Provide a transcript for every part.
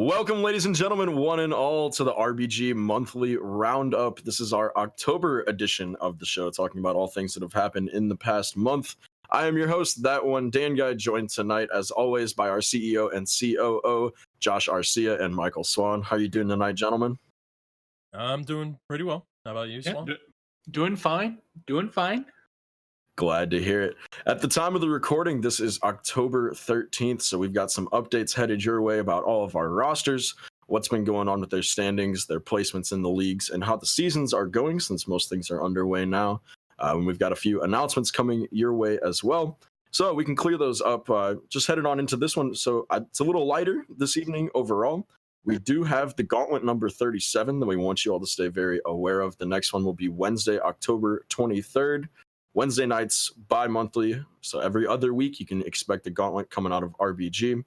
Welcome, ladies and gentlemen, one and all, to the RBG Monthly Roundup. This is our October edition of the show, talking about all things that have happened in the past month. I am your host, That One Dan Guy, joined tonight, as always, by our CEO and COO, Josh Arcia and Michael Swan. How are you doing tonight, gentlemen? I'm doing pretty well. How about you, Swan? Doing fine. Glad to hear it. At the time of the recording, this is October 13th, so we've got some updates headed your way about all of our rosters, what's been going on with their standings, their placements in the leagues, and how the seasons are going, since most things are underway now. And we've got a few announcements coming your way as well. So we can clear those up. Just headed on into this one. So it's a little lighter this evening overall. We do have the gauntlet number 37 that we want you all to stay very aware of. The next one will be Wednesday, October 23rd. Wednesday nights bi-monthly, so every other week you can expect a gauntlet coming out of RBG.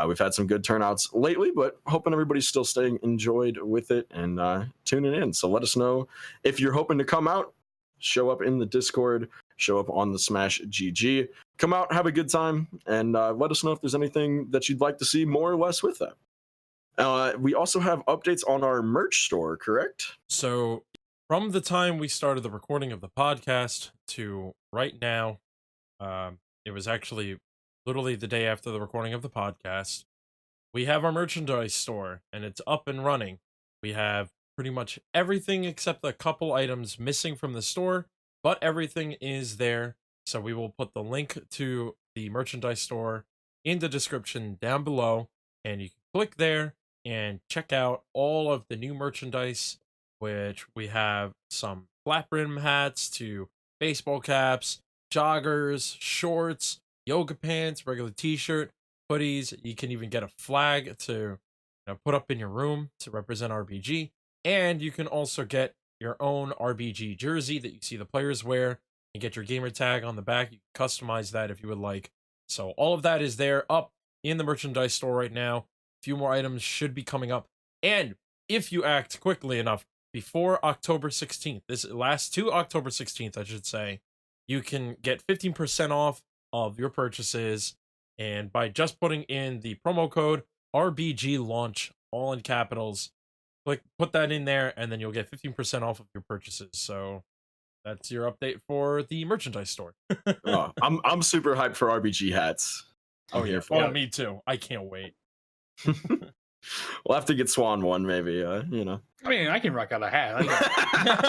We've had some good turnouts lately, but hoping everybody's still staying enjoyed with it and tuning in. So let us know if you're hoping to come out, show up in the Discord, show up on the Smash GG, come out, have a good time, and let us know if there's anything that you'd like to see more or less with that. We also have updates on our merch store, correct? So from the time we started the recording of the podcast to right now, it was actually literally the day after the recording of the podcast, we have our merchandise store and it's up and running. We have pretty much everything except a couple items missing from the store, but everything is there. So we will put the link to the merchandise store in the description down below, and you can click there and check out all of the new merchandise, which we have some flat brim hats to baseball caps, joggers, shorts, yoga pants, regular t-shirt, hoodies. You can even get a flag to put up in your room to represent RBG. And you can also get your own RBG jersey that you see the players wear and get your gamer tag on the back. You can customize that if you would like. So all of that is there up in the merchandise store right now. A few more items should be coming up. And if you act quickly enough, before October 16th, this lasts to October 16th, I should say, you can get 15% off of your purchases. And by just putting in the promo code RBG Launch, all in capitals, put that in there, and then you'll get 15% off of your purchases. So that's your update for the merchandise store. I'm super hyped for RBG hats. I'm here for me too. I can't wait. We'll have to get Swan one, maybe. I mean, I can rock out a hat.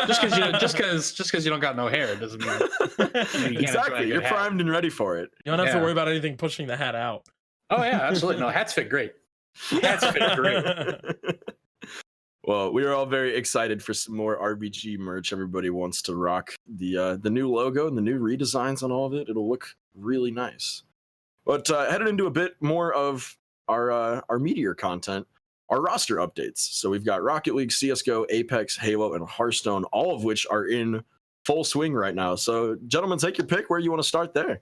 just because you don't got no hair doesn't mean you exactly. You're primed and ready for it. You don't have to worry about anything pushing the hat out. Oh yeah, absolutely. No, hats fit great. Hats fit great. Well, we are all very excited for some more RBG merch. Everybody wants to rock the new logo and the new redesigns on all of it. It'll look really nice. But headed into a bit more of our meteor content, our roster updates. So we've got Rocket League, CSGO, Apex, Halo, and Hearthstone, all of which are in full swing right now. So, gentlemen, take your pick. Where you want to start there?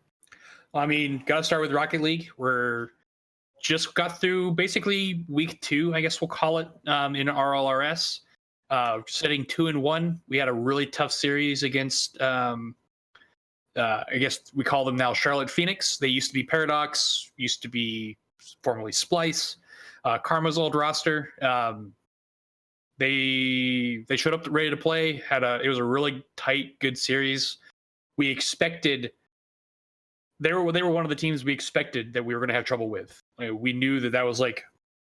I mean, got to start with Rocket League. We're just got through basically week 2, I guess we'll call it, in RLRS. Sitting 2-1. We had a really tough series against, I guess we call them now Charlotte Phoenix. They used to be Paradox, used to be formerly Splice, Karma's old roster. They showed up ready to play. It was a really tight, good series. We expected they were one of the teams we expected that we were going to have trouble with. We knew that was like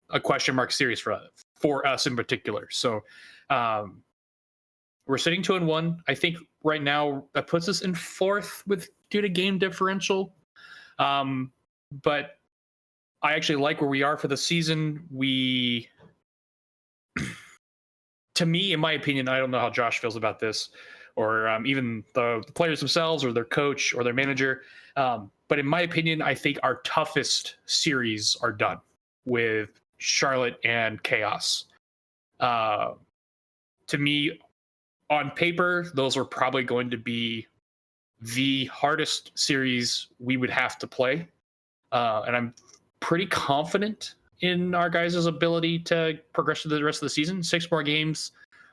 a question mark series for us in particular. So we're sitting 2-1. I think right now that puts us in 4th due to game differential. But I actually like where we are for the season. To me, in my opinion, I don't know how Josh feels about this, or even the players themselves, or their coach, or their manager. But in my opinion, I think our toughest series are done with Charlotte and Chaos. To me, on paper, those are probably going to be the hardest series we would have to play. And I'm pretty confident in our guys' ability to progress to the rest of the season. 6 more games.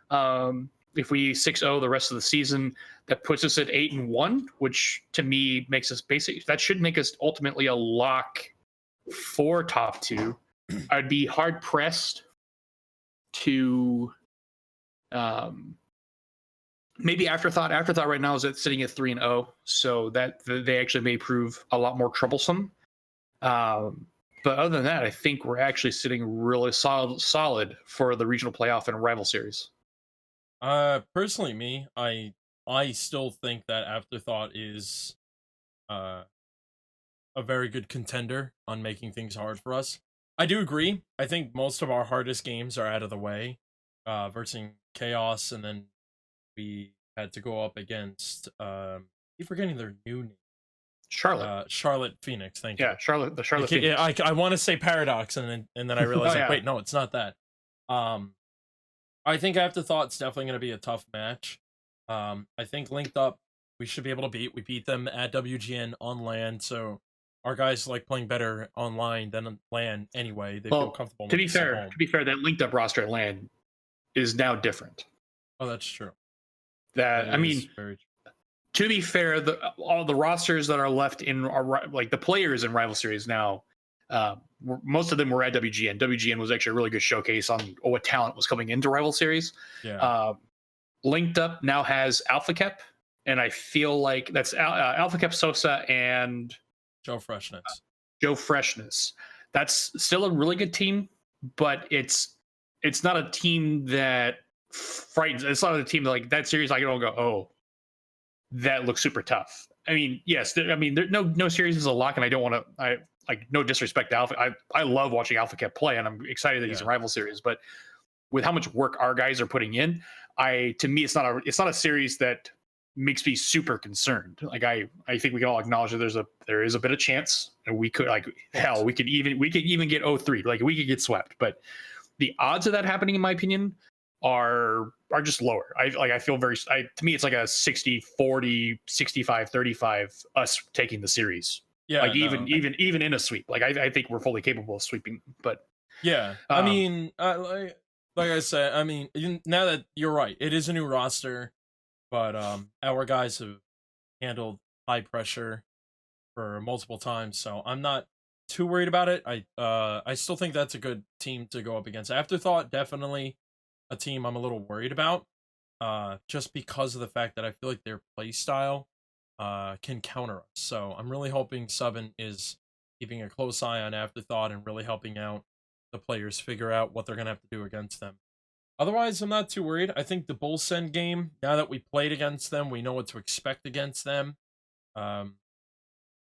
If we 6-0 the rest of the season, that puts us at 8-1, which to me makes us that should make us ultimately a lock for top 2. I'd be hard pressed to maybe Afterthought. Afterthought right now is sitting at 3-0, so that they actually may prove a lot more troublesome. But other than that, I think we're actually sitting really solid for the regional playoff and rival series. Personally, I still think that Afterthought is a very good contender on making things hard for us. I do agree. I think most of our hardest games are out of the way, versus Chaos, and then we had to go up against keep forgetting their new name. Charlotte Phoenix. Thank you. Yeah, Charlotte. The Charlotte Phoenix. I want to say Paradox, and then I realized wait, no, it's not that. I think Afterthought's definitely going to be a tough match. I think Linked Up we should be able to beat. We beat them at WGN on LAN, so our guys like playing better online than on LAN anyway. They feel comfortable. To be fair, that Linked Up roster at LAN is now different. Oh, that's true. I mean, very true. To be fair, all the rosters that are left in like the players in rival series now, most of them were at WGN. WGN was actually a really good showcase on what talent was coming into rival series. Yeah. Linked Up now has Alpha Kep, and I feel like that's Alpha Kep, Sosa, and Joe Freshness. That's still a really good team, but it's not a team that frightens. It's not a team that, like, that series I don't go, oh, that looks super tough. I mean, yes, no series is a lock, and I don't want to. Like, no disrespect to Alpha. I love watching Alpha Kep play, and I'm excited that he's in rival series. But with how much work our guys are putting in, to me, it's not a series that makes me super concerned. Like, I think we can all acknowledge that there is a bit of chance, and we could, like, hell, we could even get 0-3. Like, we could get swept. But the odds of that happening, in my opinion, are just lower. I feel to me, it's like a 60-40, 65-35 us taking the series. Yeah, like even in a sweep, like I think we're fully capable of sweeping. But yeah, I mean, like I said, I mean, now that you're right, it is a new roster, but our guys have handled high pressure for multiple times, so I'm not too worried about it. I still think that's a good team to go up against. Afterthought, definitely a team I'm a little worried about, just because of the fact that I feel like their play style can counter us. So I'm really hoping Subin is keeping a close eye on Afterthought and really helping out the players figure out what they're going to have to do against them. Otherwise, I'm not too worried. I think the Bull Send game, now that we played against them, we know what to expect against them.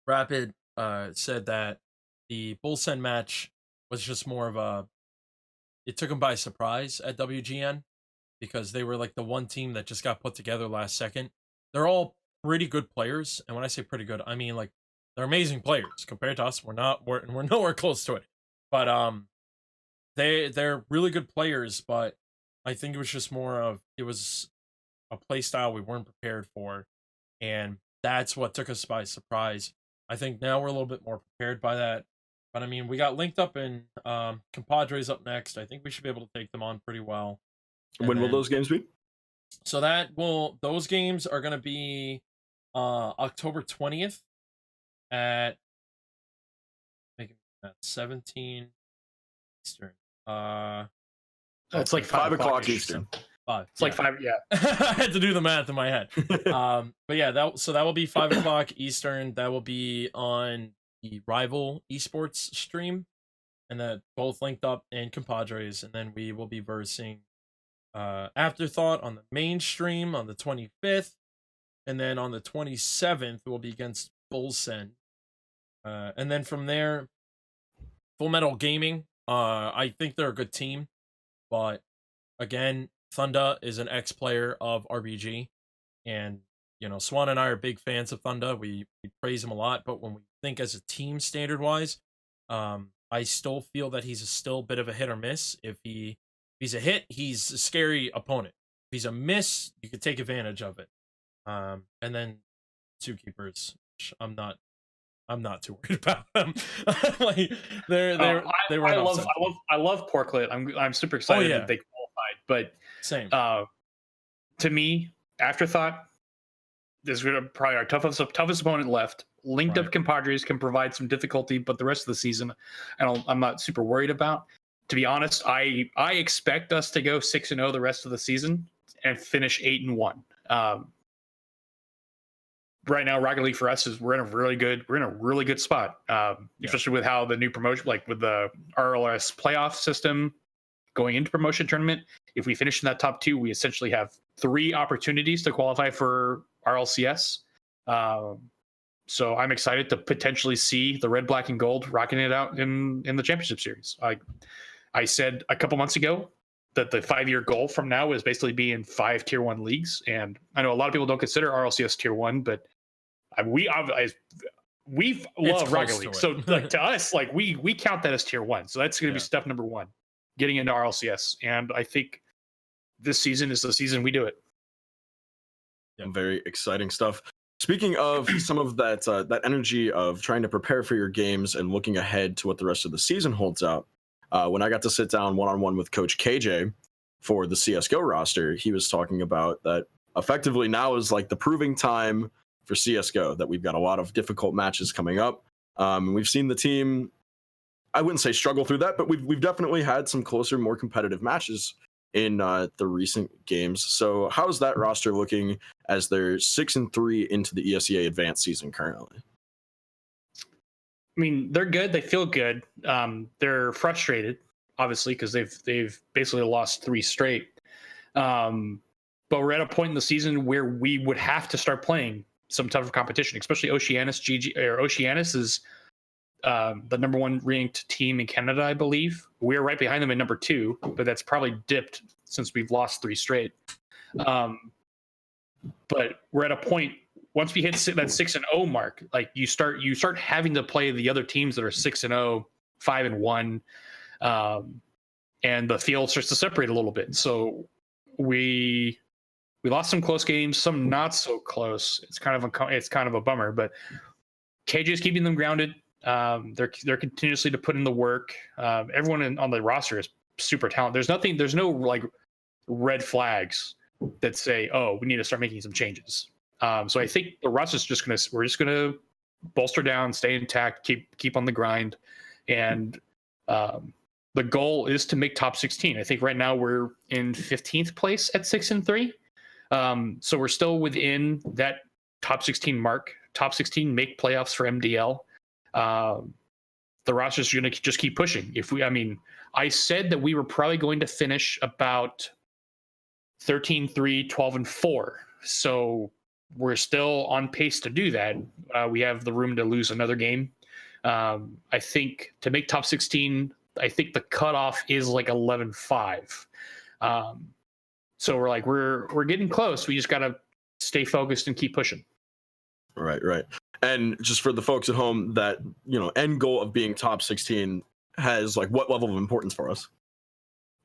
Rapid said that the Bull Send match was just more of it took them by surprise at WGN, because they were like the one team that just got put together last second. They're all pretty good players, and when I say pretty good, I mean, like, they're amazing players compared to us. We're nowhere close to it, but they're really good players. But I think it was just it was a play style we weren't prepared for, and that's what took us by surprise. I think now we're a little bit more prepared by that. But I mean, we got Linked Up and Compadres up next. I think we should be able to take them on pretty well. When will those games be? So those games are going to be October 20th at 17 Eastern. It's like 5 o'clock Eastern. 5. It's like 5, yeah. I had to do the math in my head. But yeah, that will be 5 o'clock Eastern. That will be on the Rival Esports stream, and that both Linked Up and Compadres, and then we will be versing Afterthought on the main stream on the 25th, and then on the 27th we'll be against Bull Send. And then from there, Full Metal Gaming. I think they're a good team, but again, Thunda is an ex-player of RBG, and Swan and I are big fans of Thunda. We praise him a lot, but when we think as a team standard wise, I still feel that he's still a bit of a hit or miss. If he's a hit, he's a scary opponent. If he's a miss, you could take advantage of it. And then Zookeepers, which I'm not too worried about them. Like I love Porklet. I'm super excited that they qualified. But same. To me, Afterthought is probably our toughest opponent left. linked Right. up compadres can provide some difficulty, but the rest of the season, I'm not super worried about. To be honest, I expect us to go 6-0 the rest of the season and finish 8-1. Right now, Rocket League for us is we're in a really good spot, especially with how the new promotion, like with the RLS playoff system going into promotion tournament. If we finish in that top 2, we essentially have 3 opportunities to qualify for RLCS. So I'm excited to potentially see the red, black, and gold rocking it out in the championship series. I said a couple months ago that the 5-year goal from now is basically be in 5 tier 1 leagues. And I know a lot of people don't consider RLCS tier 1, but we love Rocket League. So like to us, like we count that as tier 1. So that's going to be step number 1, getting into RLCS. And I think this season is the season we do it. Very exciting stuff. Speaking of some of that energy of trying to prepare for your games and looking ahead to what the rest of the season holds out, when I got to sit down one-on-one with Coach KJ for the CSGO roster, he was talking about that effectively now is like the proving time for CSGO, that we've got a lot of difficult matches coming up. We've seen the team, I wouldn't say struggle through that, but we've definitely had some closer, more competitive matches in the recent games. So how's that roster looking as they're 6-3 into the ESEA Advanced season currently? I mean, they're good. They feel good. They're frustrated, obviously, because they've basically lost 3 straight. But we're at a point in the season where we would have to start playing some tougher competition, especially Oceanus. Oceanus is the number 1 ranked team in Canada, I believe. We're right behind them at number 2, but that's probably dipped since we've lost 3 straight. But we're at a point, once we hit that 6-0 mark, like you start having to play the other teams that are 6-0, 5-1, and the field starts to separate a little bit. So we lost some close games, some not so close. It's kind of a bummer, but KJ is keeping them grounded. They're continuously to put in the work. Everyone on the roster is super talented. There's no like red flags that say, oh, we need to start making some changes. So I think the roster's we're just gonna bolster down, stay intact, keep on the grind, and the goal is to make top 16. I think right now we're in 15th place at 6-3. So we're still within that top 16 mark. Top 16 make playoffs for MDL. The roster's going to just keep pushing. I said that we were probably going to finish about 13-3, 12-4. So we're still on pace to do that. We have the room to lose another game. I think to make top 16, I think the cutoff is like 11-5. So we're getting close. We just got to stay focused and keep pushing. Right. And just for the folks at home, that end goal of being top 16 has like what level of importance for us?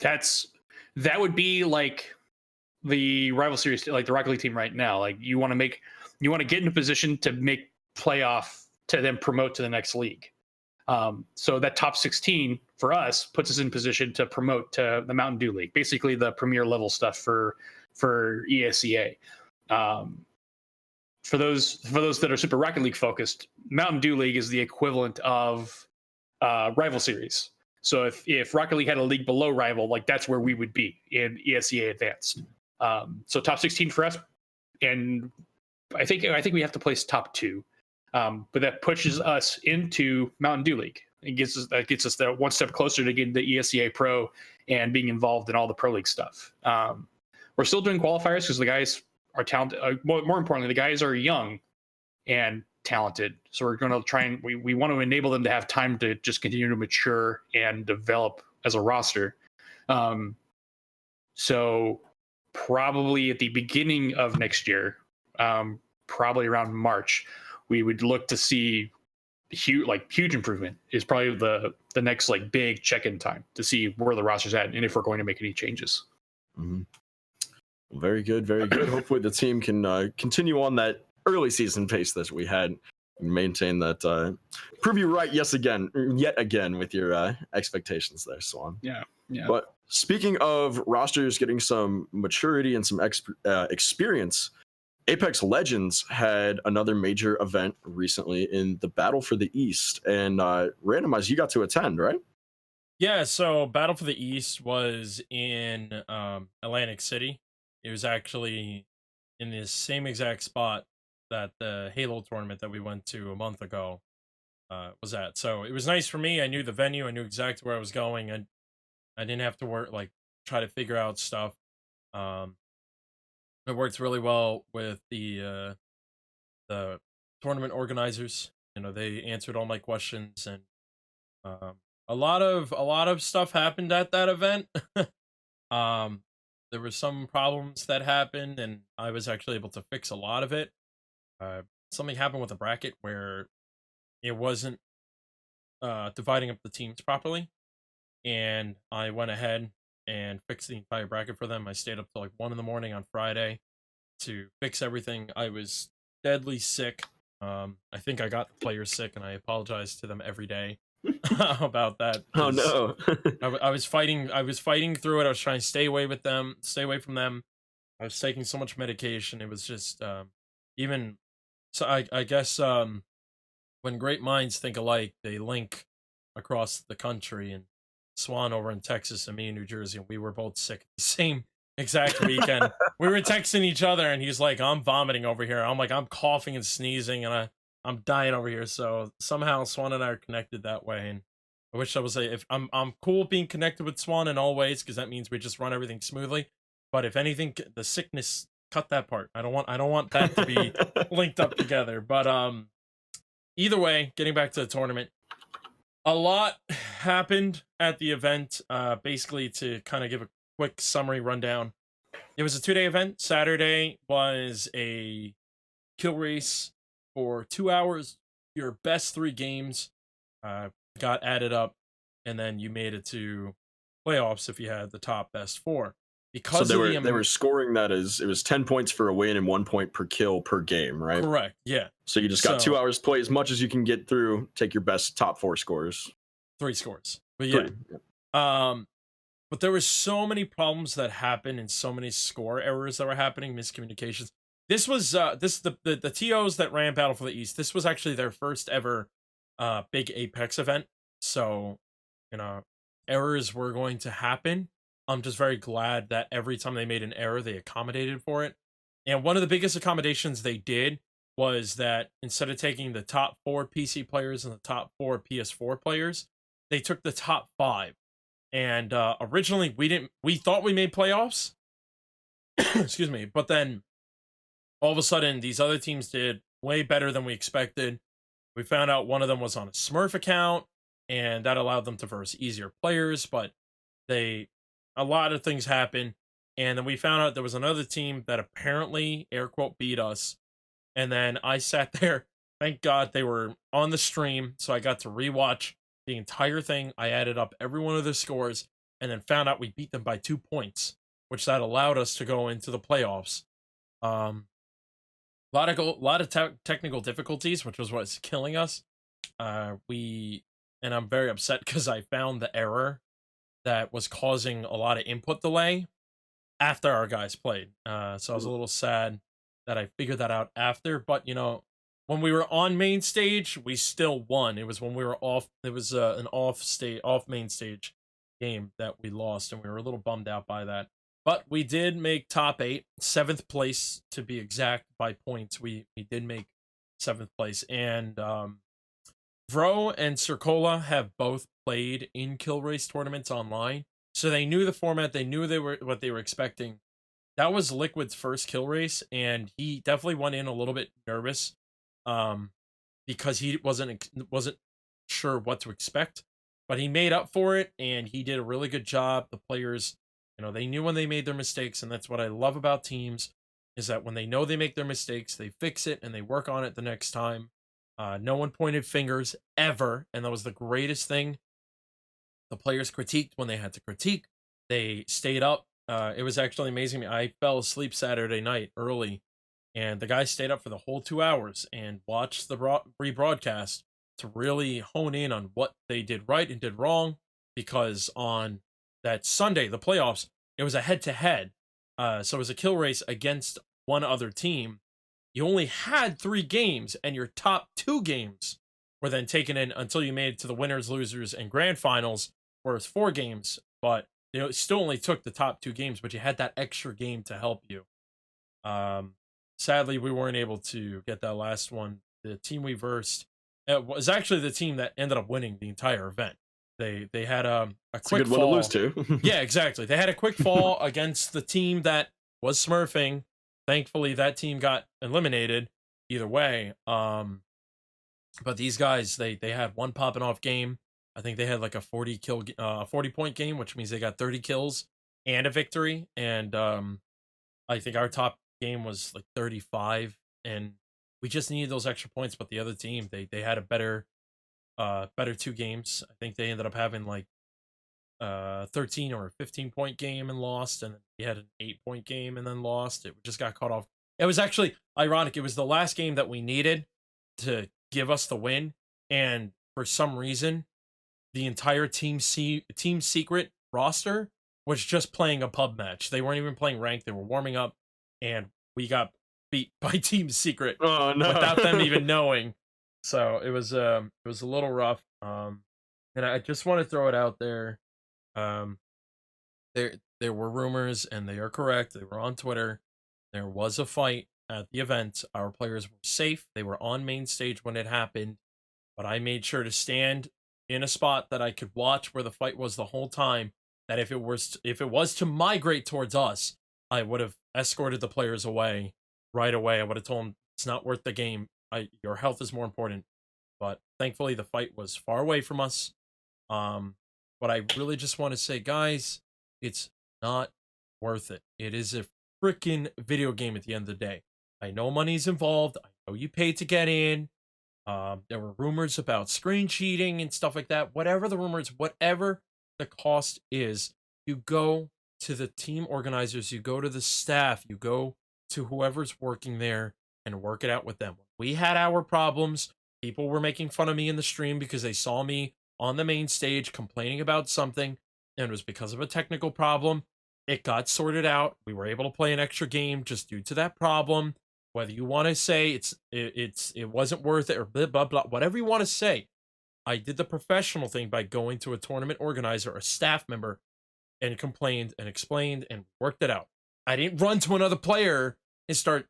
That would be like the rival series, like the Rocket League team right now. Like you want to get in a position to make playoff to then promote to the next league. So that top 16 for us puts us in position to promote to the Mountain Dew League, basically the premier level stuff for ESEA. For those that are super Rocket League focused, Mountain Dew League is the equivalent of rival series. So if Rocket League had a league below rival, like that's where we would be in ESEA Advanced. So top 16 for us, and I think we have to place top 2. But that pushes us into Mountain Dew League. It gets us that one step closer to getting the ESEA Pro and being involved in all the Pro League stuff. We're still doing qualifiers because the guys are talented. More importantly, the guys are young and talented. So we're going to try and we want to enable them to have time to just continue to mature and develop as a roster. So probably at the beginning of next year, probably around March, we would look to see huge improvement. Is probably the next like big check-in time to see where the roster's at and if we're going to make any changes. Mm-hmm. Very good. Hopefully the team can continue on that early season pace that we had and maintain that. Prove you right yet again with your expectations there, Swan. Yeah. But speaking of rosters getting some maturity and some experience, Apex Legends had another major event recently in the Battle for the East, and Randomize, you got to attend, right? Yeah, so Battle for the East was in Atlantic City. It was actually in the same exact spot that the Halo tournament that we went to a month ago was at. So it was nice for me. I knew the venue. I knew exactly where I was going. I didn't have to work try to figure out stuff. Um, it worked really well with the tournament organizers. You know, they answered all my questions, and um, a lot of stuff happened at that event. um, there were some problems that happened, and I was actually able to fix a lot of it. Something happened with the bracket where it wasn't dividing up the teams properly, and I went ahead and fixed the entire bracket for them. I stayed up till like 1 in the morning on Friday to fix everything. I was deadly sick. I think I got the players sick, and I apologize to them every day about that. Oh no. I was fighting. I was fighting through it. I was trying to stay away from them. I was taking so much medication. It was just even. So I guess when great minds think alike, they link across the country. And Swan over in Texas and me in New Jersey, and we were both sick the same exact weekend. We were texting each other, and he's like, "I'm vomiting over here." I'm like, "I'm coughing and sneezing, and I'm dying over here." So somehow Swan and I are connected that way, and I wish I was if I'm cool being connected with Swan in all ways, because that means we just run everything smoothly. But if anything, the sickness, cut that part. I don't want that to be linked up together. But either way, getting back to the tournament, a lot happened at the event. Basically, to kind of give a quick summary rundown, it was a 2-day event. Saturday was a kill race for 2 hours. Your best 3 games got added up, and then you made it to playoffs if you had the top best 4. Because so they were scoring that as it was 10 points for a win and 1 point per kill per game, right? Correct. Yeah. So you just got 2 hours to play as much as you can get through. Take your best top 4 scores. 3 scores. But yeah. 3. But there were so many problems that happened and so many score errors that were happening, miscommunications. This was the TOs that ran Battle for the East. This was actually their first ever big Apex event. So, you know, errors were going to happen. I'm just very glad that every time they made an error, they accommodated for it. And one of the biggest accommodations they did was that instead of taking the top 4 PC players and the top 4 PS4 players, they took the top 5. And originally we thought we made playoffs. Excuse me. But then all of a sudden these other teams did way better than we expected. We found out one of them was on a Smurf account, and that allowed them to verse easier players, but a lot of things happened. And then we found out there was another team that apparently, air quote, beat us. And then I sat there. Thank God they were on the stream, so I got to rewatch the entire thing. I added up every one of their scores, and then found out we beat them by 2 points, which that allowed us to go into the playoffs. A lot of technical difficulties, which was what's killing us. And I'm very upset because I found the error that was causing a lot of input delay after our guys played. So I was a little sad that I figured that out after. But, you know, when we were on main stage, we still won. It was when we were off. It was an off main stage game that we lost, and we were a little bummed out by that. But we did make top 8, 7th place to be exact by points. We did make 7th place, and Vro and Circola have both played in kill race tournaments online, so they knew the format. They knew what they were expecting. That was Liquid's first kill race, and he definitely went in a little bit nervous, because he wasn't sure what to expect. But he made up for it, and he did a really good job. The players, you know, they knew when they made their mistakes, and that's what I love about teams, is that when they know they make their mistakes, they fix it and they work on it the next time. No one pointed fingers ever, and that was the greatest thing. The players critiqued when they had to critique. They stayed up. It was actually amazing. I fell asleep Saturday night early, and the guys stayed up for the whole 2 hours and watched the rebroadcast to really hone in on what they did right and did wrong, because on that Sunday, the playoffs, it was a head-to-head. So it was a kill race against one other team, you only had 3 games, and your top 2 games were then taken in until you made it to the winners, losers, and grand finals, where it's 4 games. But it still only took the top 2 games, but you had that extra game to help you. Sadly, we weren't able to get that last one. The team we versed, it was actually the team that ended up winning the entire event. They had a quick good fall. one to lose to. Yeah, exactly. They had a quick fall against the team that was smurfing. Thankfully, that team got eliminated either way. But these guys, they had one popping off game. I think they had like a 40 point game, which means they got 30 kills and a victory. And I think our top game was like 35, and we just needed those extra points. But the other team, they had a better 2 games. I think they ended up having like 13 or 15 point game and lost, and he had an 8 point game and then lost. It just got caught off. It was actually ironic. It was the last game that we needed to give us the win, and for some reason, the entire team secret roster was just playing a pub match. They weren't even playing ranked. They were warming up, and we got beat by Team Secret without them even knowing. So it was a little rough. And I just want to throw it out there. There were rumors, and they are correct. They were on Twitter. There was a fight at the event. Our players were safe. They were on main stage when it happened, but I made sure to stand in a spot that I could watch where the fight was the whole time. That if it was to migrate towards us, I would have escorted the players away right away. I would have told them it's not worth the game. Your health is more important. But thankfully, the fight was far away from us. But I really just want to say, guys, it's not worth it. It is a freaking video game at the end of the day. I know money's involved. I know you paid to get in. There were rumors about screen cheating and stuff like that. Whatever the rumors, whatever the cost is, you go to the team organizers, you go to the staff, you go to whoever's working there and work it out with them. We had our problems. People were making fun of me in the stream because they saw me on the main stage complaining about something, and it was because of a technical problem. It got sorted out. We were able to play an extra game just due to that problem. Whether you want to say it wasn't worth it or blah blah blah, whatever you want to say, I did the professional thing by going to a tournament organizer, a staff member, and complained and explained and worked it out. I didn't run to another player and start,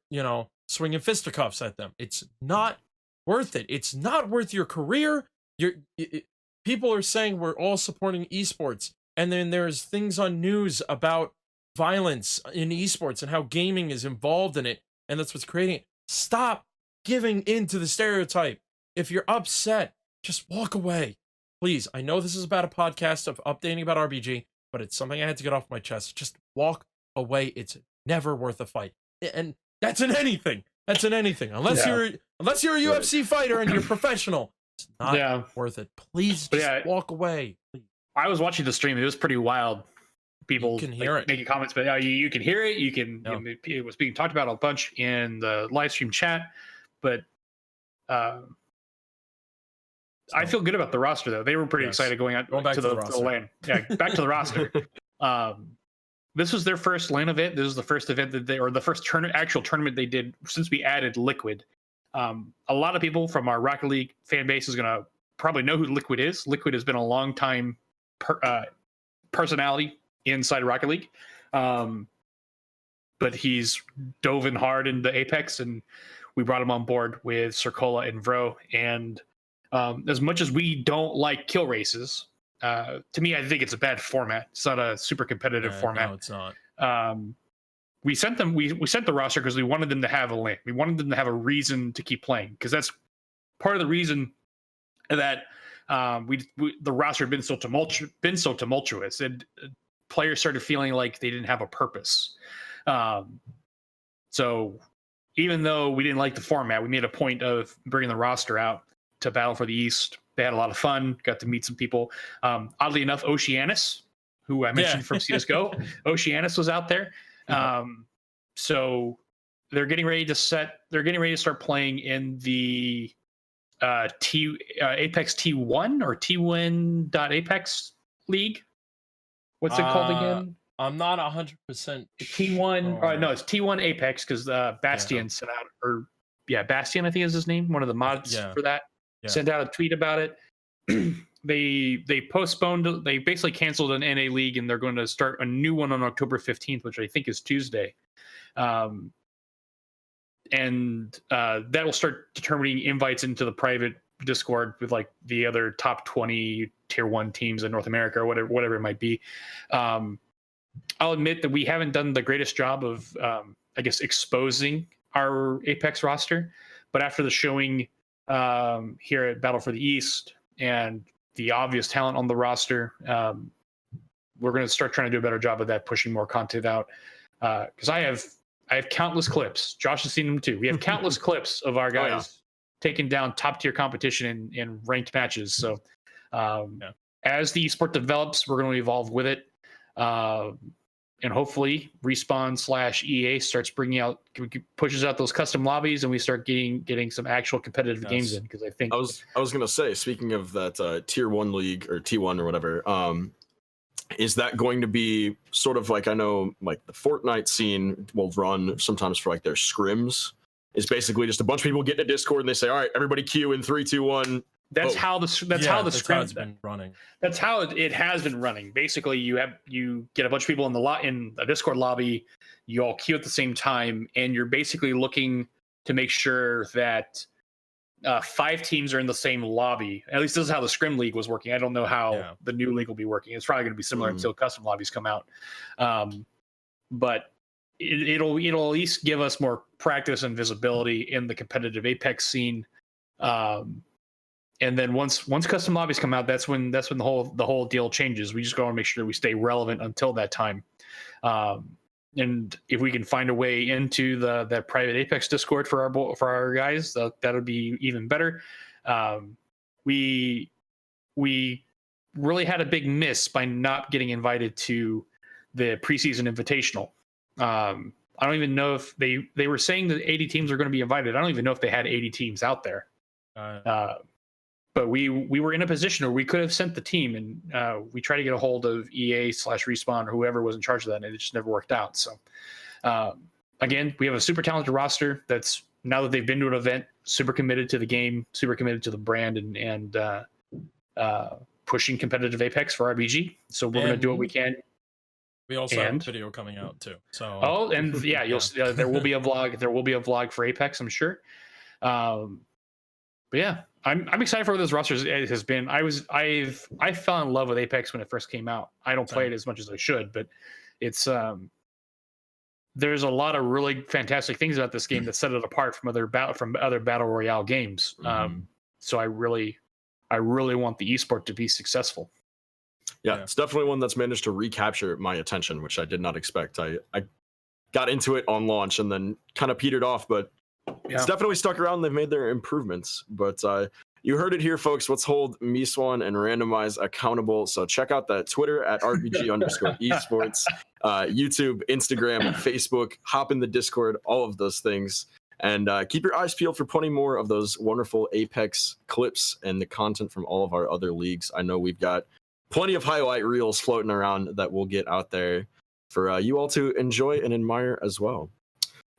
swinging fisticuffs at them. It's not worth it. It's not worth your career. People are saying we're all supporting esports, and then there's things on news about violence in esports and how gaming is involved in it, and that's what's creating it. Stop giving in to the stereotype. If you're upset, just walk away. Please, I know this is about a podcast of updating about RBG, but it's something I had to get off my chest. Just walk away. It's never worth a fight. And that's in anything. That's in anything. Unless you're a UFC fighter and you're professional, it's not worth it. Please just walk away. Please. I was watching the stream. It was pretty wild. People can hear it, making comments, but you can hear it. You can. It was being talked about a bunch in the live stream chat, but I feel good about the roster, though. They were pretty excited going back to the LAN. Yeah, back to the roster. This was their first LAN event. This was the first event that the first actual tournament they did since we added Liquid. A lot of people from our Rocket League fan base is going to probably know who Liquid is. Liquid has been a long time personality inside Rocket League. But he's dove in hard into Apex, and we brought him on board with Circola and Vro. And as much as we don't like kill races, to me, I think it's a bad format. It's not a super competitive format. No, it's not. We sent the roster because we wanted them to have a lane. We wanted them to have a reason to keep playing, because that's part of the reason that the roster had been so tumultuous, and players started feeling like they didn't have a purpose. So even though we didn't like the format, we made a point of bringing the roster out to battle for the East. They had a lot of fun, got to meet some people. Oddly enough, Oceanus, who I mentioned from CSGO, Oceanus was out there. So they're getting ready to start playing in the Apex T1 or T1.Apex League. What's it called again? I'm not 100% T1, sure. no, it's T1 Apex because Bastion sent out, or Bastion, I think is his name. One of the mods for that sent out a tweet about it. They postponed. They basically canceled an NA league, and they're going to start a new one on October 15th, which I think is Tuesday. And that will start determining invites into the private Discord with like the other top 20 tier 1 teams in North America or whatever it might be. I'll admit that we haven't done the greatest job of, I guess, exposing our Apex roster. But after the showing here at Battle for the East and the obvious talent on the roster, we're going to start trying to do a better job of that, pushing more content out. Because I have countless clips. Josh has seen them too. We have countless clips of our guys taking down top tier competition in ranked matches. So as the esport develops, we're going to evolve with it. And hopefully Respawn/EA starts pushes out those custom lobbies, and we start getting some actual competitive games in. Because I think I was gonna say, speaking of that tier 1 league or T1 or whatever, is that going to be sort of like, I know like the Fortnite scene will run sometimes for like their scrims. It's basically just a bunch of people get in a Discord and they say, all right, everybody queue in 3, 2, 1. That's how the scrims been running. That's how it has been running. Basically, you get a bunch of people in a Discord lobby, you all queue at the same time, and you're basically looking to make sure that 5 teams are in the same lobby. At least this is how the Scrim League was working. I don't know how the new league will be working. It's probably going to be similar until custom lobbies come out. But it'll at least give us more practice and visibility in the competitive Apex scene. And then once custom lobbies come out, that's when the whole deal changes. We just got to make sure we stay relevant until that time. And if we can find a way into that private Apex Discord for our guys, that would be even better. We really had a big miss by not getting invited to the preseason invitational. I don't even know if they were saying that 80 teams are going to be invited. I don't even know if they had 80 teams out there. But we were in a position where we could have sent the team, and we tried to get a hold of EA/Respawn or whoever was in charge of that, and it just never worked out. So again, we have a super talented roster that's, now that they've been to an event, super committed to the game, super committed to the brand, and pushing competitive Apex for RBG. So we're going to do what we can. We also have a video coming out too. So you'll there will be a vlog. There will be a vlog for Apex, I'm sure. But yeah, I'm excited for where this roster has been. I fell in love with Apex when it first came out. I don't play it as much as I should, but it's there's a lot of really fantastic things about this game that set it apart from other battle royale games. So I really want the esport to be successful. Yeah, it's definitely one that's managed to recapture my attention, which I did not expect. I got into it on launch and then kind of petered off, but it's definitely stuck around. They've made their improvements. But you heard it here, folks. Let's hold Miswan and Randomize accountable. So check out that Twitter at RBG_esports, YouTube, Instagram, Facebook, hop in the Discord, all of those things. And keep your eyes peeled for plenty more of those wonderful Apex clips and the content from all of our other leagues. I know we've got plenty of highlight reels floating around that we'll get out there for you all to enjoy and admire as well.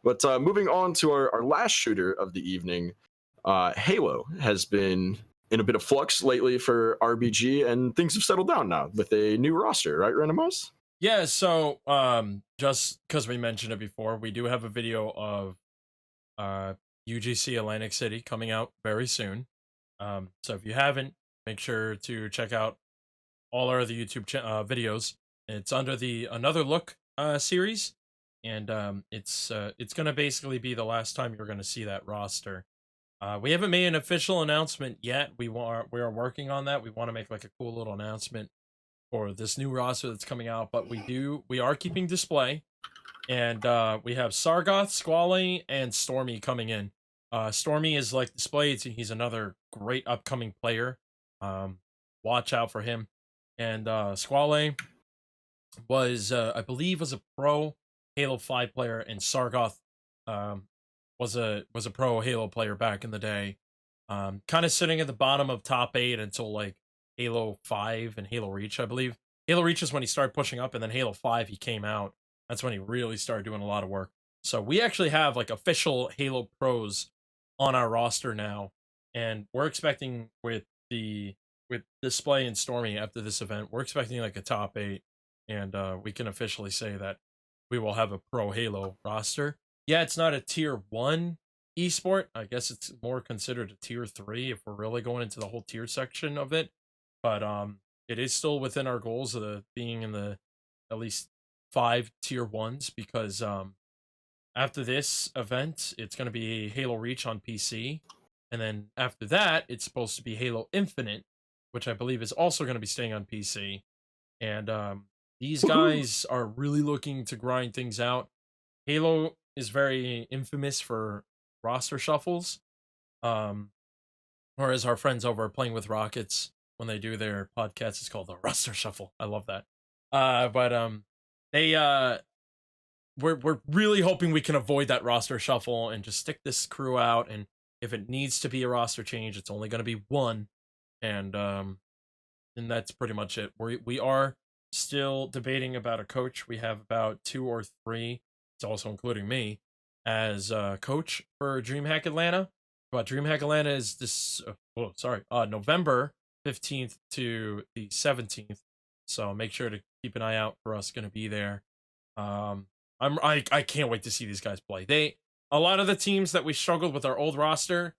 But moving on to our last shooter of the evening, Halo has been in a bit of flux lately for RBG, and things have settled down now with a new roster, right, Randomize? Yeah, so just because we mentioned it before, we do have a video of UGC Atlantic City coming out very soon. So if you haven't, make sure to check out all our other YouTube videos. It's under the Another Look series, and it's going to basically be the last time you're going to see that roster. We haven't made an official announcement yet. We are working on that. We want to make like a cool little announcement for this new roster that's coming out, but we are keeping display, and we have Sargoth, Squally, and Stormy coming in. Stormy is like display. He's another great upcoming player. Watch out for him. And Squally was, I believe, was a pro Halo 5 player, and Sargoth was a pro Halo player back in the day. Kind of sitting at the bottom of top 8 until like Halo 5 and Halo Reach, I believe. Halo Reach is when he started pushing up, and then Halo 5 he came out. That's when he really started doing a lot of work. So we actually have like official Halo pros on our roster now, and we're expecting with Display and Stormy after this event, we're expecting like a top 8, and we can officially say that we will have a pro Halo roster. Yeah, it's not a tier 1 esport. I guess it's more considered a tier 3 if we're really going into the whole tier section of it. But it is still within our goals of being in the at least 5 tier 1s, because after this event, it's going to be Halo Reach on PC. And then after that, it's supposed to be Halo Infinite, which I believe is also going to be staying on PC. And these guys are really looking to grind things out. Halo is very infamous for roster shuffles. Or as our friends over at Playing with Rockets, when they do their podcast, it's called the roster shuffle. I love that. We're really hoping we can avoid that roster shuffle and just stick this crew out. And if it needs to be a roster change, it's only going to be one. And that's pretty much it. We are still debating about a coach. We have about 2 or 3. It's also including me as coach for DreamHack Atlanta. But DreamHack Atlanta is this. November 15th to the 17th. So make sure to keep an eye out for us. Going to be there. I can't wait to see these guys play. A lot of the teams that we struggled with our old roster,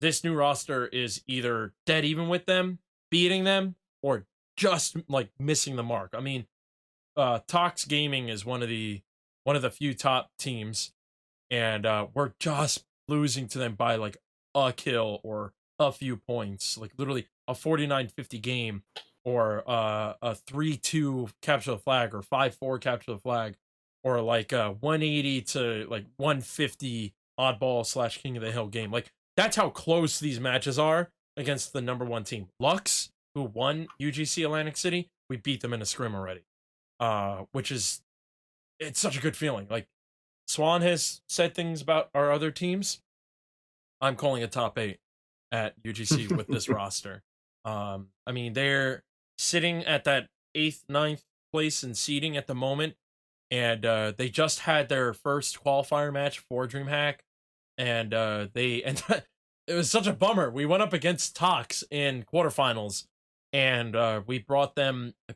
this new roster is either dead even with them, beating them, or just like missing the mark. I mean, Tox Gaming is one of the few top teams, and we're just losing to them by like a kill or a few points, like literally a 49-50 game, or a 3-2 capture the flag, or 5-4 capture the flag, or like a 180 to like 150 oddball / King of the Hill game. Like, that's how close these matches are against the number 1 team. Lux, who won UGC Atlantic City, we beat them in a scrim already. Which is, it's such a good feeling. Like, Swan has said things about our other teams. I'm calling a top 8 at UGC with this roster. I mean, they're sitting at that 8th, 9th place in seeding at the moment, and they just had their first qualifier match for DreamHack, and it was such a bummer. We went up against Tox in quarterfinals, and I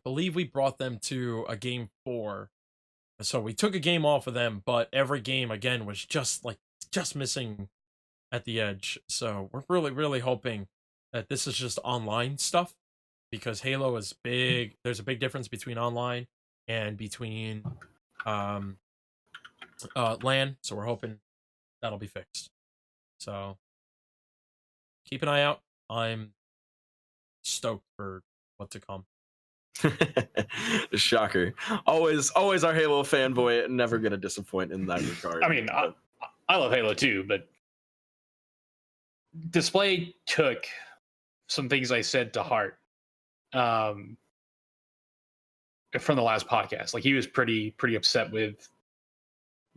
believe we brought them to a game 4. So we took a game off of them, but every game again was just missing at the edge. So we're really, really hoping that this is just online stuff, because Halo is big. There's a big difference between online and between LAN. So we're hoping that'll be fixed. So keep an eye out. I'm stoked for what to come. Shocker. Always our Halo fanboy, never gonna disappoint in that regard. I mean, I love Halo too, but Display took some things I said to heart from the last podcast. Like, he was pretty upset with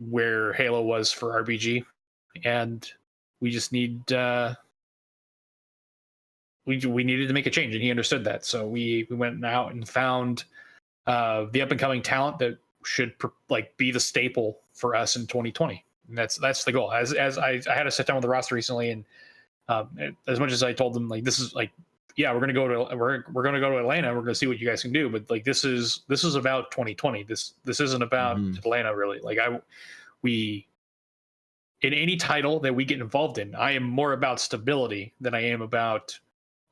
where Halo was for RBG, and we just need we needed to make a change, and he understood that. So we went out and found the up and coming talent that should be the staple for us in 2020. And that's the goal. As I had to sit down with the roster recently, and as much as I told them, like, this is like, yeah, we're gonna go to Atlanta, we're gonna see what you guys can do, but like, this is about 2020. This isn't about Atlanta, really. Like, in any title that we get involved in, I am more about stability than I am about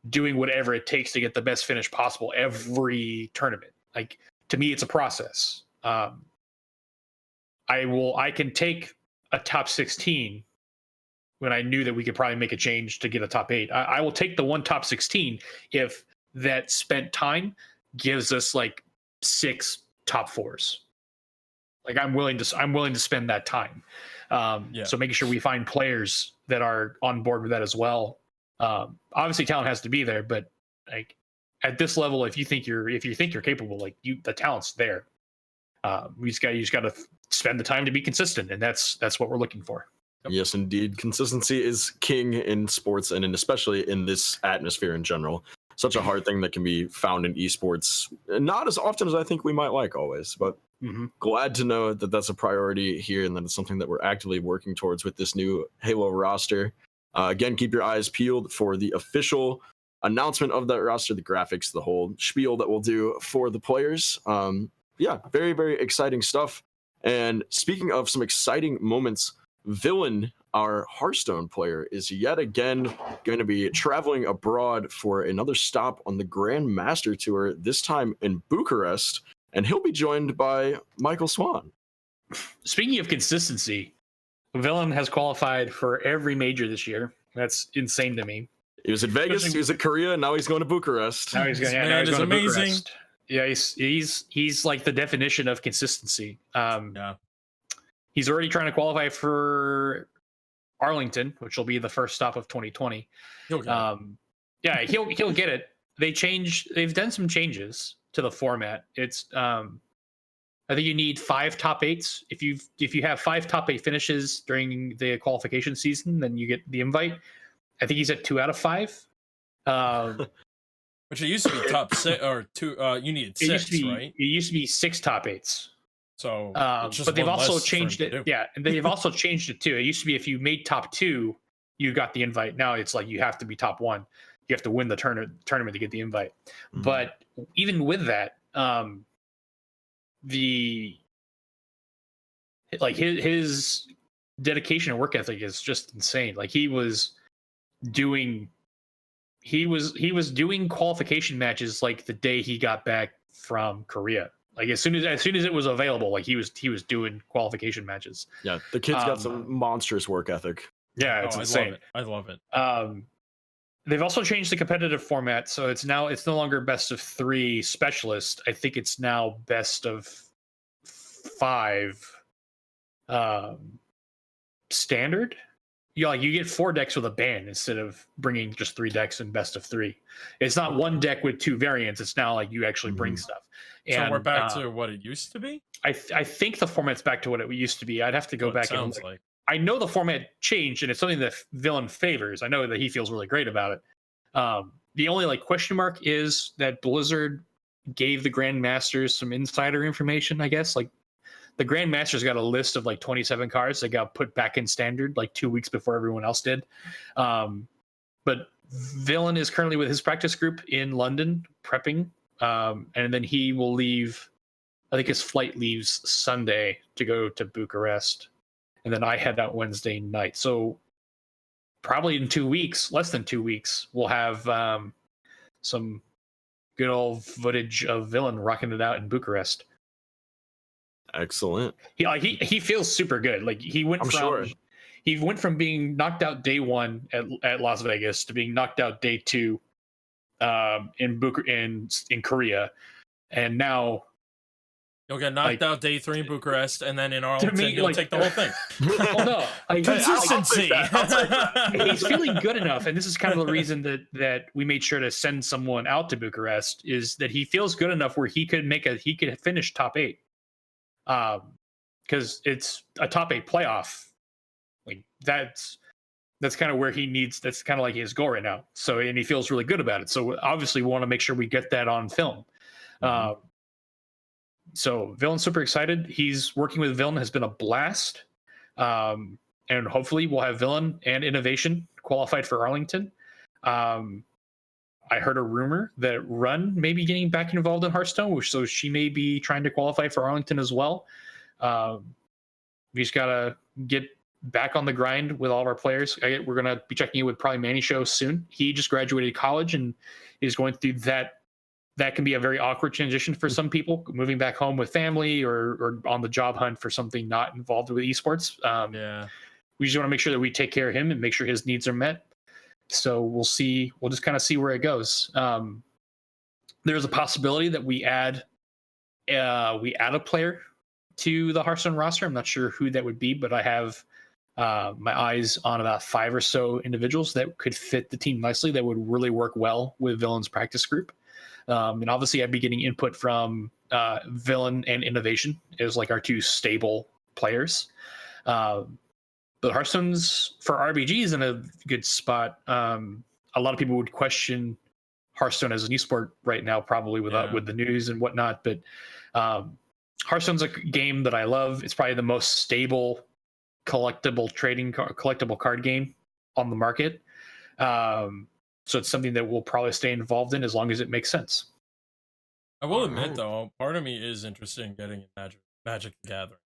doing whatever it takes to get the best finish possible every tournament. Like, to me, it's a process. I can take a top 16 when I knew that we could probably make a change to get a top 8. I will take the one top 16 if that spent time gives us like 6 top 4s. Like, I'm willing to spend that time. So making sure we find players that are on board with that as well. Obviously talent has to be there, but like, at this level, if you think you're capable, like, the talent's there. You just got to spend the time to be consistent, and that's what we're looking for. Yep. Yes, indeed. Consistency is king in sports, and especially in this atmosphere in general. such a hard thing that can be found in esports, not as often as I think we might like always, but glad to know that that's a priority here and that it's something that we're actively working towards with this new Halo roster. Again, keep your eyes peeled for the official announcement of that roster, the graphics, the whole spiel that we'll do for the players. Yeah, very, very exciting stuff. And speaking of some exciting moments, Villain, our Hearthstone player, is yet again going to be traveling abroad for another stop on the Grand Master Tour, this time in Bucharest, and he'll be joined by Michael Swan. Speaking of consistency, Villain has qualified for every major this year. That's insane to me. He was at Vegas, he was at Korea, and now he's going to Bucharest. Now he's going, Man, now he's going to amazing. Bucharest. Yeah, he's like the definition of consistency. Yeah. He's already trying to qualify for Arlington, which will be the first stop of 2020. He'll get it. Yeah, he'll get it. They've done some changes to the format. It's I think you need 5 top 8s. If you have 5 top 8 finishes during the qualification season, then you get the invite. I think he's at 2 out of 5. Which it used to be top 6 or 2. You needed 6, right? It used to be 6 top 8s. So, but they've also changed it. Yeah, and they've also changed it too. It used to be if you made top 2, you got the invite. Now it's like you have to be top 1. You have to win the tournament to get the invite. But even with that, his dedication and work ethic is just insane. Like he was doing qualification matches like the day he got back from Korea. Like as soon as it was available, like he was doing qualification matches. Yeah, the kid's got some monstrous work ethic. Yeah, it's insane. I love it. They've also changed the competitive format, so it's no longer best of 3 specialists. I think it's now best of 5 standard. You get 4 decks with a ban instead of bringing just 3 decks in best of 3. It's not 1 deck with 2 variants. It's now like you actually bring stuff. And, so we're back to what it used to be? I think the format's back to what it used to be. I'd have to go back and look. I know the format changed, and it's something that Villain favors. I know that he feels really great about it. The only like question mark is that Blizzard gave the Grandmasters some insider information, I guess. Like the Grandmasters got a list of like 27 cards that got put back in standard like 2 weeks before everyone else did. But Villain is currently with his practice group in London prepping. And then he will leave. I think his flight leaves Sunday to go to Bucharest. And then I head out Wednesday night. So probably in 2 weeks, less than 2 weeks, we'll have some good old footage of Villain rocking it out in Bucharest. Excellent. He feels super good. Like he went from being knocked out day 1 at Las Vegas to being knocked out day 2 in Korea, and now you'll get knocked out day 3 in Bucharest, and then in Arlington he'll take the whole thing. Well, no, consistency. He's feeling good enough, and this is kind of the reason that we made sure to send someone out to Bucharest, is that he feels good enough where he could finish top 8, because it's a top 8 playoff. Like that's kind of where he needs. That's kind of like his goal right now. So, and he feels really good about it. So obviously we want to make sure we get that on film. So Villain's super excited. He's working with Villain has been a blast. And hopefully we'll have Villain and Innovation qualified for Arlington. I heard a rumor that Run may be getting back involved in Hearthstone, so she may be trying to qualify for Arlington as well. We just got to get back on the grind with all of our players. We're going to be checking in with probably Manny Show soon. He just graduated college and is going through that. That can be a very awkward transition for some people, moving back home with family or on the job hunt for something not involved with esports. We just want to make sure that we take care of him and make sure his needs are met. So we'll see. We'll just kind of see where it goes. There's a possibility that we add a player to the Hearthstone roster. I'm not sure who that would be, but I have my eyes on about 5 or so individuals that could fit the team nicely, that would really work well with Villain's practice group. And obviously I'd be getting input from Villain and Innovation as like our 2 stable players. But Hearthstone's for RBG is in a good spot. A lot of people would question Hearthstone as an esport right now, probably with the news and whatnot. But Hearthstone's a game that I love. It's probably the most stable collectible card game on the market. So it's something that we'll probably stay involved in as long as it makes sense. I will admit, though, part of me is interested in getting in Magic the Gathering.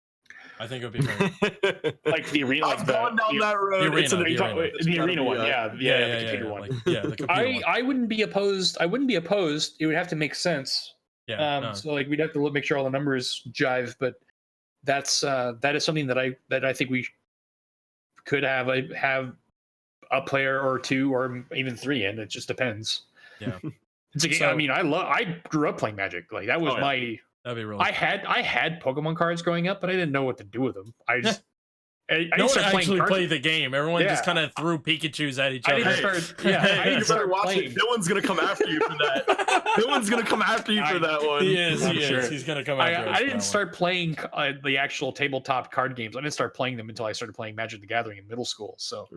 I think it would be very like the arena. I've gone down that road. The arena one, the computer one. The computer one. I wouldn't be opposed. I wouldn't be opposed. It would have to make sense. Yeah. So like we'd have to make sure all the numbers jive. But that is something that I think we could have a player or two or even three in. It just depends. Yeah. It's a game. So, I mean, I grew up playing Magic. Like that was my. That'd be really. I had Pokemon cards growing up, but I didn't know what to do with them. I just. No one actually played the game. Everyone just kind of threw Pikachus at each other. I didn't start watching. Dylan's gonna come after you for that. Dylan's gonna come after you for that one. He is. He's gonna come after us. I didn't start playing the actual tabletop card games. I didn't start playing them until I started playing Magic the Gathering in middle school. So,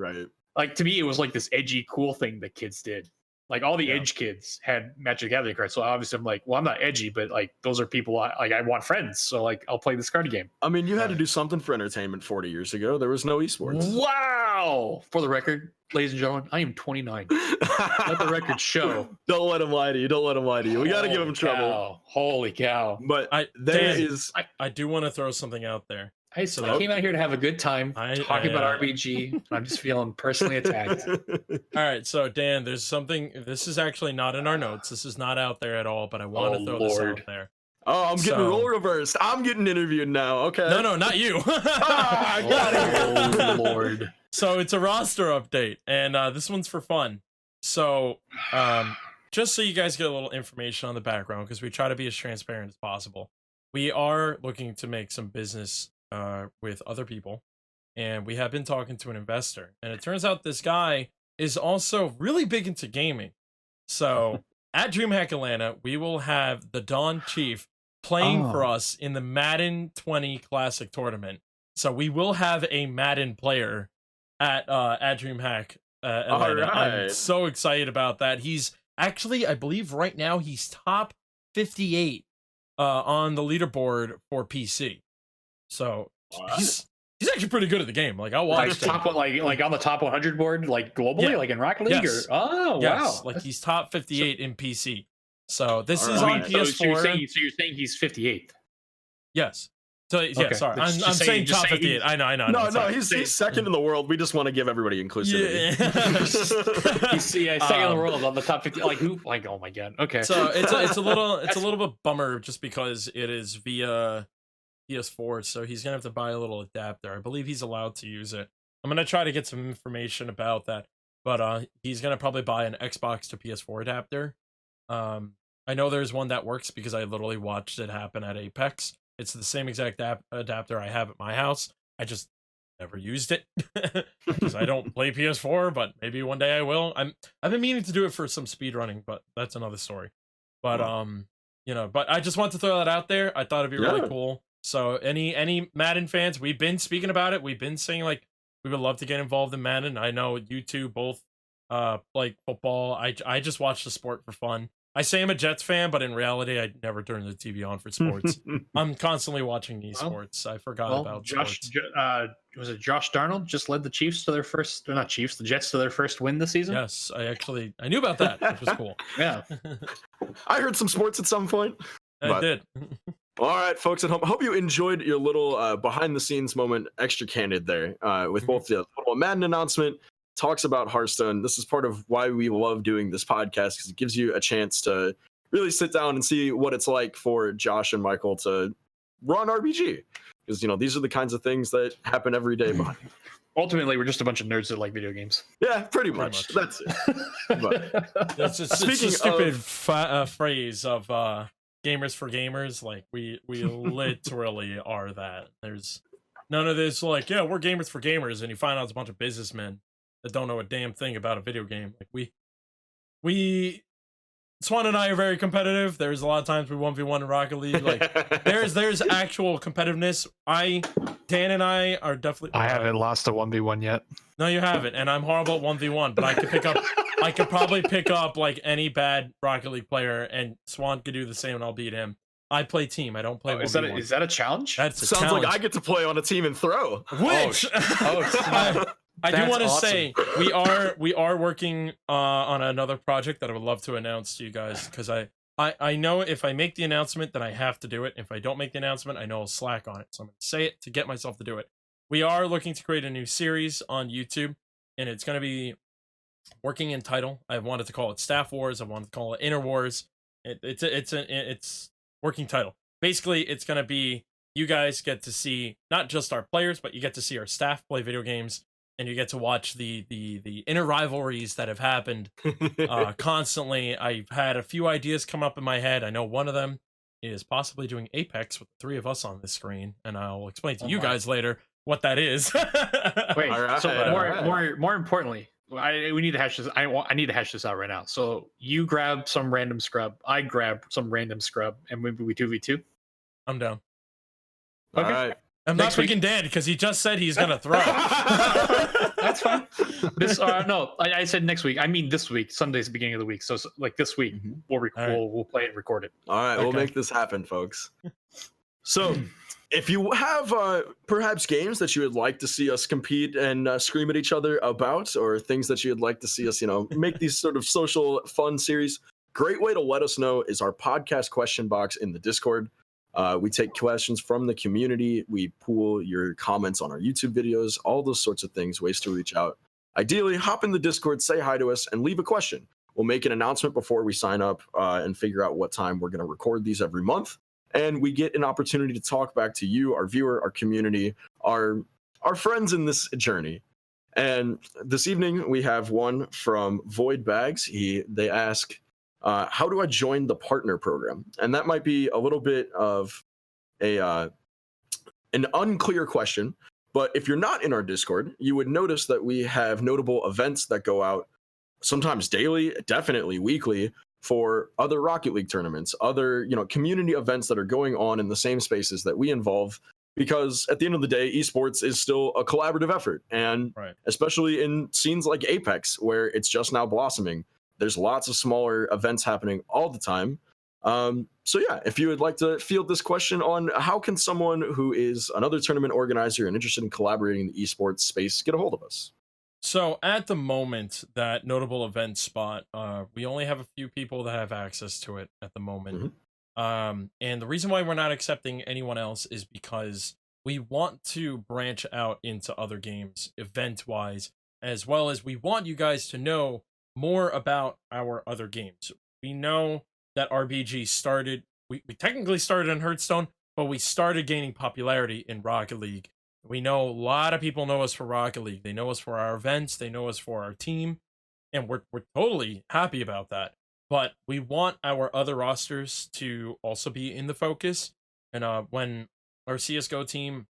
like to me, it was like this edgy, cool thing that kids did. Like all the edge kids had Magic the Gathering cards. So obviously I'm like, well, I'm not edgy, but like those are people I want friends. So like I'll play this card game. I mean, you had to do something for entertainment 40 years ago. There was no esports. Wow. For the record, ladies and gentlemen, I am 29. Let the record show. Don't let him lie to you. We got to give him trouble. Holy cow. But I do want to throw something out there. I came out here to have a good time talking about RBG. I'm just feeling personally attacked. All right, so Dan, there's something. This is actually not in our notes. This is not out there at all, but I want to throw this out there. Oh, I'm getting role reversed. I'm getting interviewed now. Okay. No, not you. I got it. Oh, Lord. So it's a roster update, and this one's for fun. So just so you guys get a little information on the background, because we try to be as transparent as possible. We are looking to make some business with other people, and we have been talking to an investor, and it turns out this guy is also really big into gaming. So at DreamHack Atlanta, we will have the Dawn Chief playing for us in the Madden 20 Classic Tournament. So we will have a Madden player at DreamHack Atlanta. I'm so excited about that. He's actually, I believe right now he's top 58 on the leaderboard for PC. So he's actually pretty good at the game. Like I'll watch top one, like on the top 100 board, like globally, like in Rocket League. Yes. Wow, like he's top 58 in PC. So this is on PS4. So you're saying he's 58th? Yes. So yeah, sorry, I'm saying top 58. I know. No, he's second in the world. We just want to give everybody inclusivity. Yeah. He's second in the world on the top 50. Like who? Like oh my god. Okay. So it's a little bit bummer just because it is via PS4, so he's gonna have to buy a little adapter. I believe he's allowed to use it. I'm gonna try to get some information about that, but he's gonna probably buy an Xbox to PS4 adapter. I know there's one that works because I literally watched it happen at Apex. It's the same exact adapter I have at my house. I just never used it because I don't play PS4, but maybe one day I will. I've been meaning to do it for some speedrunning, but that's another story. But but I just want to throw that out there. I thought it'd be really cool. So any Madden fans, we've been speaking about it. We've been saying like we would love to get involved in Madden. I know you two both like football. I just watch the sport for fun. I say I'm a Jets fan, but in reality, I never turn the TV on for sports. I'm constantly watching esports. I forgot about sports. Was it Josh Darnold just led the Chiefs to their first? The Jets to their first win this season. Yes, I knew about that, which was cool. Yeah, I heard some sports at some point. I did. All right, folks at home. I hope you enjoyed your little behind-the-scenes moment, extra candid there, with both the little Madden announcement, talks about Hearthstone. This is part of why we love doing this podcast, because it gives you a chance to really sit down and see what it's like for Josh and Michael to run RBG. Because, these are the kinds of things that happen every day. Ultimately, we're just a bunch of nerds that like video games. Yeah, pretty much. That's it. But, it's a stupid phrase of gamers for gamers. Like we literally are that. There's none of this like, yeah, we're gamers for gamers, and you find out it's a bunch of businessmen that don't know a damn thing about a video game. Like we Swan and I are very competitive. There's a lot of times we 1v1 in Rocket League. Like there's actual competitiveness. Dan and I are definitely. I haven't lost a 1v1 yet. No, you haven't, and I'm horrible at 1v1. But I could probably pick up like any bad Rocket League player, and Swan could do the same, and I'll beat him. I play team. I don't play 1v1. Is that a challenge? That's a Sounds challenge. like I get to play on a team and throw. Which I do want to say we are working on another project that I would love to announce to you guys, because I know if I make the announcement then I have to do it. If I don't make the announcement, I know I'll slack on it. So I'm going to say it to get myself to do it. We are looking to create a new series on YouTube, and it's going to be working in title. I wanted to call it Staff Wars. I wanted to call it Inner Wars. It's working title. Basically, it's going to be you guys get to see not just our players, but you get to see our staff play video games. And you get to watch the inner rivalries that have happened constantly. I've had a few ideas come up in my head. I know one of them is possibly doing Apex with the three of us on this screen, and I'll explain to you guys later what that is. Wait, All so right. more importantly, we need to hash this. I need to hash this out right now. So you grab some random scrub, I grab some random scrub, and maybe we 2v2. I'm down. All Okay. right. I'm Next not week. picking Dan because he just said he's gonna throw. That's fine. This no, I said next week. I mean this week. Sunday's the beginning of the week. So like this week, Mhm. we'll play and record it. All right, we'll Okay. make this happen, folks. So, if you have perhaps games that you would like to see us compete and scream at each other about, or things that you would like to see us, make these sort of social fun series, great way to let us know is our podcast question box in the Discord. We take questions from the community. We pool your comments on our YouTube videos, all those sorts of things, ways to reach out. Ideally, hop in the Discord, say hi to us, and leave a question. We'll make an announcement before we sign up and figure out what time we're going to record these every month. And we get an opportunity to talk back to you, our viewer, our community, our friends in this journey. And this evening, we have one from Void Bags. They ask, how do I join the partner program? And that might be a little bit of an unclear question, but if you're not in our Discord, you would notice that we have notable events that go out sometimes daily, definitely weekly, for other Rocket League tournaments, other community events that are going on in the same spaces that we involve. Because at the end of the day, esports is still a collaborative effort, and especially in scenes like Apex, where it's just now blossoming. There's lots of smaller events happening all the time. So yeah, if you would like to field this question on how can someone who is another tournament organizer and interested in collaborating in the esports space get a hold of us? So at the moment, that notable event spot, we only have a few people that have access to it at the moment. And the reason why we're not accepting anyone else is because we want to branch out into other games event-wise, as well as we want you guys to know more about our other games. We know that RBG started, we technically started in Hearthstone, but we started gaining popularity in Rocket League. We know a lot of people know us for Rocket League. They know us for our events, they know us for our team, and we're totally happy about that. But we want our other rosters to also be in the focus. And when our CSGO team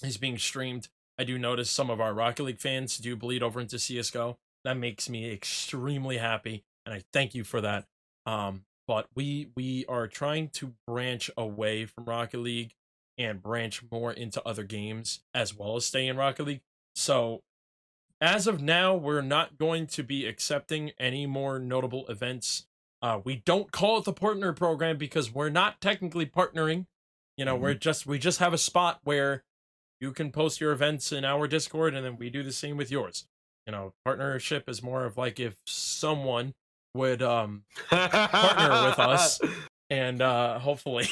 is being streamed, I do notice some of our Rocket League fans do bleed over into CSGO. That makes me extremely happy, and I thank you for that. But we are trying to branch away from Rocket League and branch more into other games, as well as stay in Rocket League. So as of now, we're not going to be accepting any more notable events. We don't call it the partner program because we're not technically partnering. We just have a spot where you can post your events in our Discord, and then we do the same with yours. Partnership is more of like if someone would partner with us, and hopefully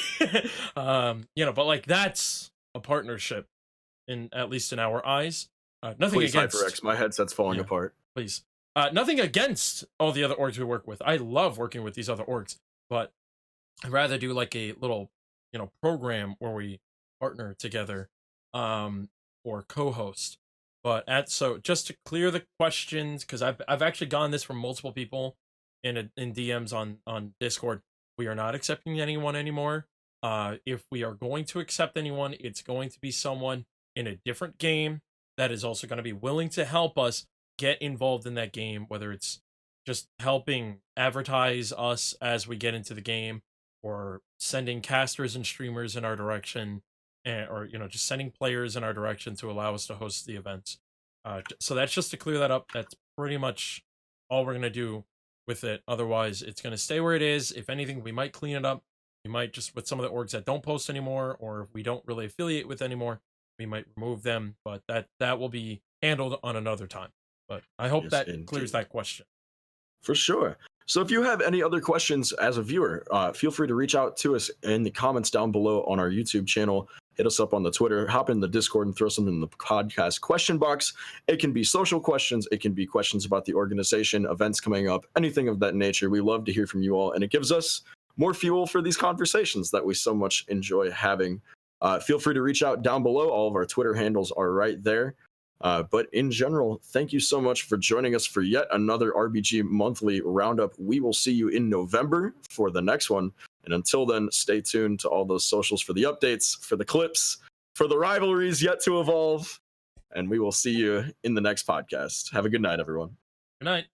but like that's a partnership, at least in our eyes. Nothing Please, against HyperX, my headset's falling apart. Please. Nothing against all the other orgs we work with. I love working with these other orgs, but I'd rather do like a little program where we partner together or co-host. But so just to clear the questions, because I've actually gotten this from multiple people in DMs on Discord. We are not accepting anyone anymore. If we are going to accept anyone, it's going to be someone in a different game that is also going to be willing to help us get involved in that game, whether it's just helping advertise us as we get into the game, or sending casters and streamers in our direction, or just sending players in our direction to allow us to host the events. So that's just to clear that up. That's pretty much all we're gonna do with it. Otherwise, it's gonna stay where it is. If anything, we might clean it up. We might just, with some of the orgs that don't post anymore, or if we don't really affiliate with anymore, we might remove them. But that will be handled on another time. But I hope Yes, that indeed. clears that question. For sure. So if you have any other questions as a viewer, feel free to reach out to us in the comments down below on our YouTube channel. Hit us up on the Twitter, hop in the Discord and throw something in the podcast question box. It can be social questions. It can be questions about the organization, events coming up, anything of that nature. We love to hear from you all, and it gives us more fuel for these conversations that we so much enjoy having. Feel free to reach out down below. All of our Twitter handles are right there. But in general, thank you so much for joining us for yet another RBG monthly roundup. We will see you in November for the next one. And until then, stay tuned to all those socials for the updates, for the clips, for the rivalries yet to evolve. And we will see you in the next podcast. Have a good night, everyone. Good night.